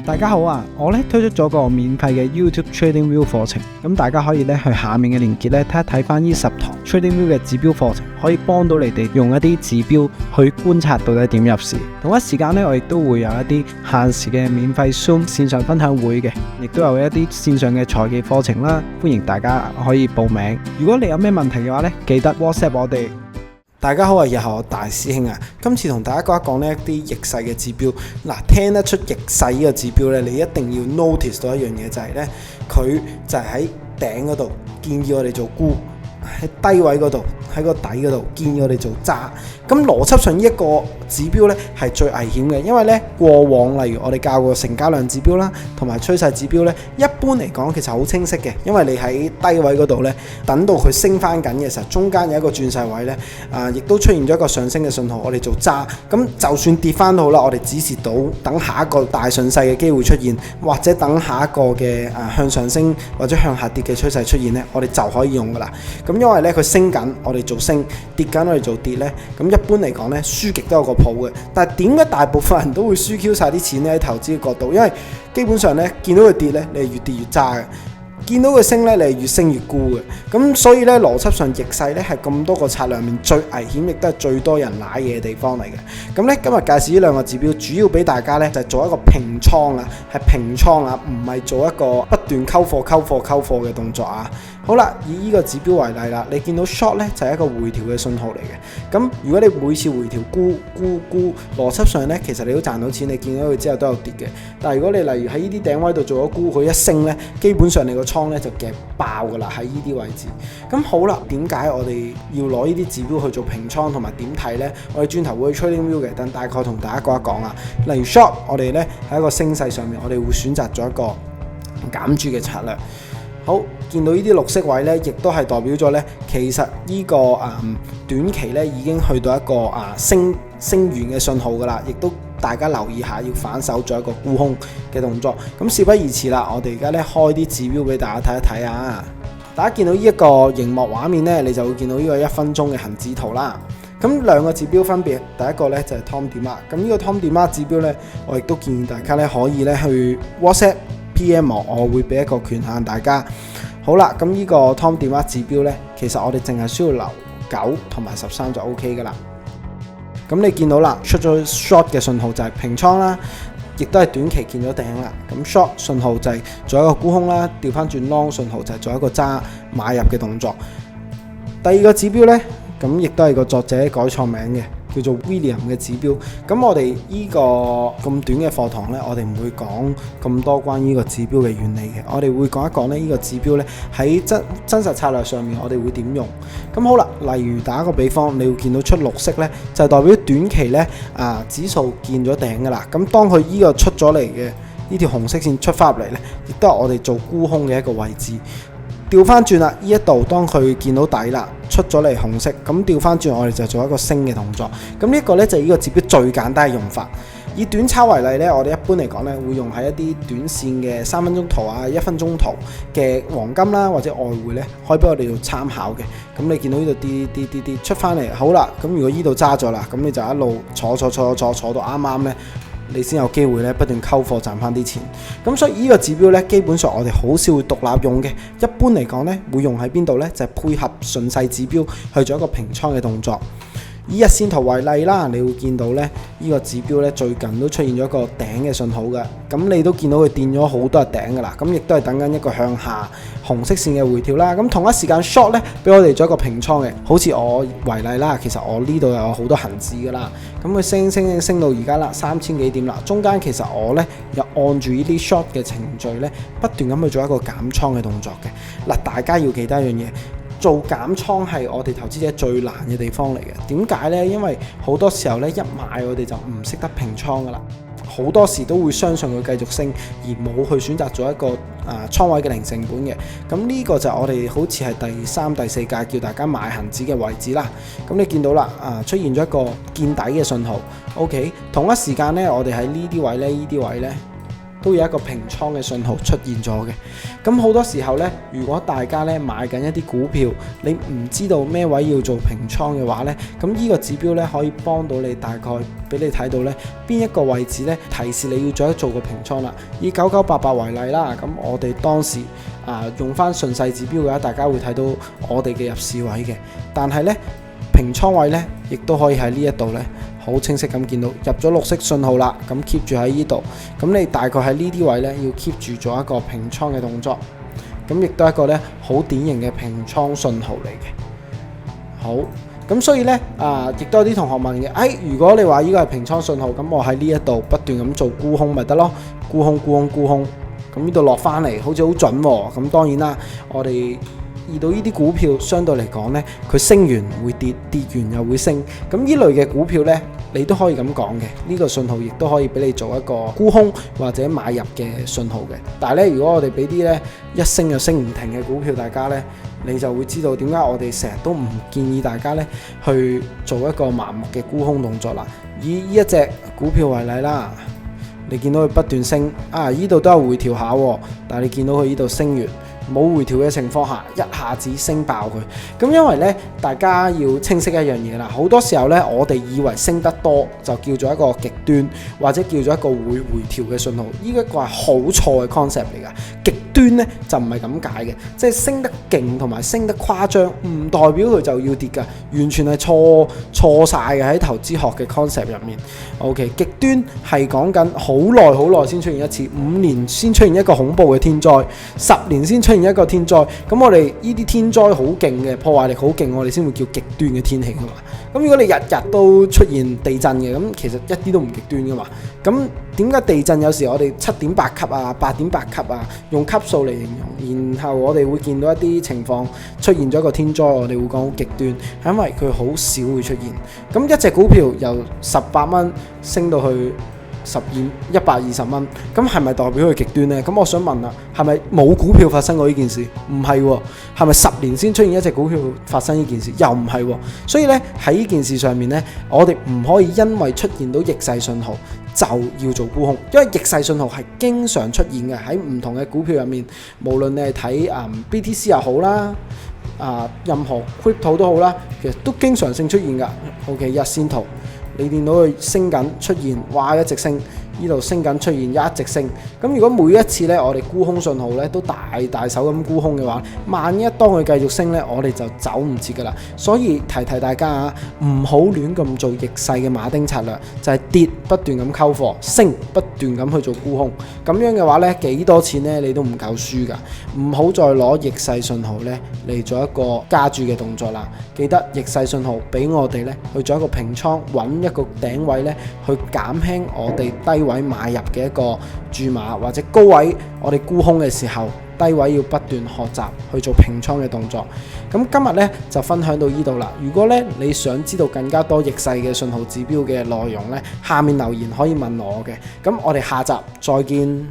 大家好啊！我推出咗個免費嘅 YouTube TradingView 課程，咁大家可以去下面嘅連結睇一睇翻呢10堂 TradingView 嘅指標課程，可以幫到你哋用一啲指標去觀察到底點入市。同一時間我亦都會有一啲限時嘅免費 Zoom 線上分享會嘅，亦都有一啲線上嘅財技課程啦，歡迎大家可以報名。如果你有咩問題嘅話記得 WhatsApp 我哋。大家好啊，日後大師兄啊，今次同大家講一講呢一啲逆勢嘅指標。嗱，聽得出逆勢呢個指標呢，你一定要 notice 到一樣嘢，就係呢，佢就係喺頂嗰度建議我哋做沽，喺低位嗰度喺個底嗰度建議我哋做揸。咁邏輯上呢一個指標呢係最危險嘅，因為呢過往例如我哋教過成交量指標啦，同埋趨勢指標呢，一般嚟講其實好清晰嘅，因為你喺低位嗰度呢，等到佢升翻緊嘅時候，中間有一個轉勢位呢，亦都出現咗一個上升嘅信號，我哋做揸。咁就算跌翻好啦，我哋指示到等下一個大順勢嘅機會出現，或者等下一個嘅向上升或者向下跌嘅趨勢出現呢，我哋就可以用噶啦。咁因為呢，佢升緊，我哋做升；跌緊，我哋做跌呢。咁一般嚟講呢，輸極都有個譜嘅。但係點解大部分人都會輸 Q 晒啲錢呢？喺投資嘅角度，因為基本上呢，見到佢跌呢，你係越跌越揸嘅；見到佢升呢，你係越升越沽嘅。咁所以呢，邏輯上逆勢呢係咁多個策略面最危險，亦都係最多人瀨嘢嘅地方嚟嘅。咁呢，今日介紹呢兩個指標，主要俾大家呢就係做一個平倉啊，係平倉啊，唔係做一個不斷溝貨嘅動作啊。好啦，以呢個指標為例啦，你見到 short 呢就係一個回調嘅信號嚟嘅。咁如果你每次回調沽，邏輯上呢其實你都賺到錢，你見到佢之後都有跌嘅。但係如果你例如喺呢啲頂位度做咗沽，佢一升呢，基本上你個倉呢就夾爆噶啦，喺呢啲位置。咁好啦，點解我哋要攞呢啲指標去做平倉同埋點睇呢？我哋轉頭會去 TradingView 嘅，但大概同大家講一講啊。例如 short， 我哋呢喺一個升勢上面，我哋會選擇咗一個減注嘅策略。好，見到呢啲綠色位呢，亦都係代表咗呢，其實呢個短期呢已經去到一個升完嘅信號噶啦，亦都大家留意下，要反手做一個沽空嘅動作。咁事不宜遲啦，我哋而家呢開啲指標俾大家睇一睇啊！大家見到呢一個熒幕畫面呢，你就會見到呢個1分鐘嘅恆指圖啦。咁兩個指標分別，第一個呢就係 Tom Demart。咁呢個 Tom Demart 指標呢，我亦都建議大家呢可以呢去 WhatsApp PM， 我會俾一個權限大家。好啦，咁呢個 Tom Demart 指標呢，其實我哋淨係需要留9同埋13就 OK 噶啦。咁你見到啦，出咗 short 嘅信號就係平倉啦，亦都係短期見咗頂啦。咁 short 信號就係做一個沽空啦，調翻轉 long 信號就係做一個揸買入嘅動作。第二個指標呢，咁亦都係個作者改錯名嘅，叫做 William 嘅指標。咁我哋呢個咁短嘅課堂呢，我哋唔會講咁多關於呢個指標嘅原理嘅，我哋會講一講呢個指標呢喺真實策略上面我哋會點用。咁好啦，例如打一個比方，你會見到出綠色呢，就係代表短期呢指數見咗頂噶啦。咁當佢呢個出咗嚟嘅呢條紅色線出翻入嚟呢，亦都係我哋做沽空嘅一個位置。調翻轉啦，呢一度當佢見到底啦，出咗嚟紅色，咁調翻轉我哋就做一個升嘅動作。咁呢一個呢，就係呢個指標最簡單嘅用法。以短炒為例呢，我哋一般嚟講呢，會用喺一啲短線嘅3分鐘圖啊、1分鐘圖嘅黃金啦或者外匯呢，可以俾我哋做參考嘅。咁你見到呢度跌出翻嚟，好啦，咁如果呢度揸咗啦，咁你就一路坐到啱啱呢，你先有機會咧不斷溝貨賺翻啲錢。咁所以呢個指標咧，基本上我哋好少會獨立用嘅。一般嚟講咧，會用喺邊度咧？就係配合順勢指標去做一個平倉嘅動作。以日線圖為例啦，你會見到咧，呢個指標咧最近都出現咗一個頂嘅信號嘅。咁你都見到佢墊咗好多日頂噶啦。咁亦都係等緊一個向下紅色線嘅回調啦。咁同一時間 short 咧，俾我哋做一個平倉嘅。好似我為例啦，其實我呢度有好多恒指噶啦。咁佢升到而家啦，3000幾點啦。中間其實我咧又按住呢啲 short 嘅程序咧，不斷咁去做一個減倉嘅動作嘅。嗱，大家要記得一樣嘢。做減倉係我哋投資者最難嘅地方嚟嘅。點解呢？因為好多時候呢，一買我哋就唔識得平倉噶啦。好多時都會相信佢繼續升，而冇去選擇做一個倉位嘅零成本嘅。咁呢個就我哋好似係第3、第4屆叫大家買恒指嘅位置啦。咁你見到啦，出現咗一個見底嘅信號。OK， 同一時間呢，我哋喺呢啲位呢，都有一個平倉嘅信號出現咗嘅。咁好多時候呢，如果大家呢買緊一啲股票，你唔知道咩位要做平倉嘅話呢，咁呢個指標呢可以幫到你，大概俾你睇到呢邊一個位置呢提示你要做個平倉啦。以9988為例啦，咁我哋當時用翻順勢指標嘅話，大家會睇到我哋嘅入市位嘅，但係呢平倉位呢亦都可以喺呢一度呢好清晰咁見到入咗綠色信號啦，咁 keep 住喺呢度，咁你大概喺呢啲位呢要 keep 住做一個平倉嘅動作，咁亦都係一個呢好典型嘅平倉信號嚟嘅。好，咁所以呢亦都有啲同學問嘅，如果你話呢個係平倉信號，咁我喺呢一度不斷咁做沽空咪得咯，沽空，咁呢度落翻嚟好似好準喎，咁當然啦，我哋遇到呢啲股票相對嚟講呢，佢升完會跌，跌完又會升，咁呢類嘅股票呢，你都可以咁講嘅，呢個信號亦都可以俾你做一個沽空或者買入嘅信號嘅。但係呢，如果我哋俾啲呢一升就升唔停嘅股票，大家呢，你就會知道點解我哋成日都唔建議大家呢去做一個盲目嘅沽空動作啦。以呢一隻股票為例啦，你見到佢不斷升，呢度都有回調下，但係你見到佢呢度升完冇回調嘅情況下，一下子升爆佢。咁因為呢，大家要清晰一樣嘢啦，好多時候呢，我哋以為升得多就叫做一個極端，或者叫做一個會回調嘅信號，呢個係好錯嘅 concept 嚟㗎。極端呢就唔係咁解嘅，即係升得勁同埋升得誇張，唔代表佢就要跌㗎，完全係錯晒嘅喺投資學嘅 concept 入面。OK， 極端係講緊好耐先出現一次，5年先出現一個恐怖嘅天災，10年先出現一個天災。咁我哋呢啲天災好勁嘅，破壞力好勁，我哋先會叫極端嘅天氣㗎嘛。咁如果你日日都出現地震嘅，咁其實一啲都唔極端㗎嘛。咁點解地震有時我哋7.8級啊、8.8級啊，用級數嚟形容，然後我哋會見到一啲情況出現咗一個天災，我哋會講好極端，係因為佢好少會出現。咁一隻股票由18蚊升到去120蚊，咁係咪代表佢極端呢？咁我想問啦，係咪冇股票發生過呢件事？唔係喎，係咪10年先出現一隻股票發生呢件事？又唔係喎。所以呢，喺呢件事上面呢，我哋唔可以因為出現到逆勢信號就要做沽空，因為逆勢信號係經常出現嘅，喺唔同嘅股票入面，無論你係睇BTC 又好啦，任何 crypto 都好啦，其實都經常性出現㗎。OK， 日線圖。你見到佢升緊出現，哇一直升，呢度升緊出現一直升。咁如果每一次呢，我哋沽空信號呢都大手咁沽空嘅話，萬一當佢繼續升呢，我哋就走唔切㗎啦。所以提大家啊，唔好亂咁做逆勢嘅馬丁策略，就係跌不斷咁溝貨，升不斷咁去做沽空。咁樣嘅話呢，幾多錢呢你都唔夠輸㗎。唔好再攞逆勢信號呢嚟做一個加注嘅動作啦。記得逆勢信號俾我哋呢去做一個平倉，揾一個頂位呢去減輕我哋低位買入嘅一個注碼，或者高位我哋沽空嘅時候，低位要不斷學習去做平倉嘅動作。咁今日呢就分享到呢度啦。如果呢你想知道更加多逆勢嘅信號指標嘅內容呢，下面留言可以問我嘅。咁我哋下集再見。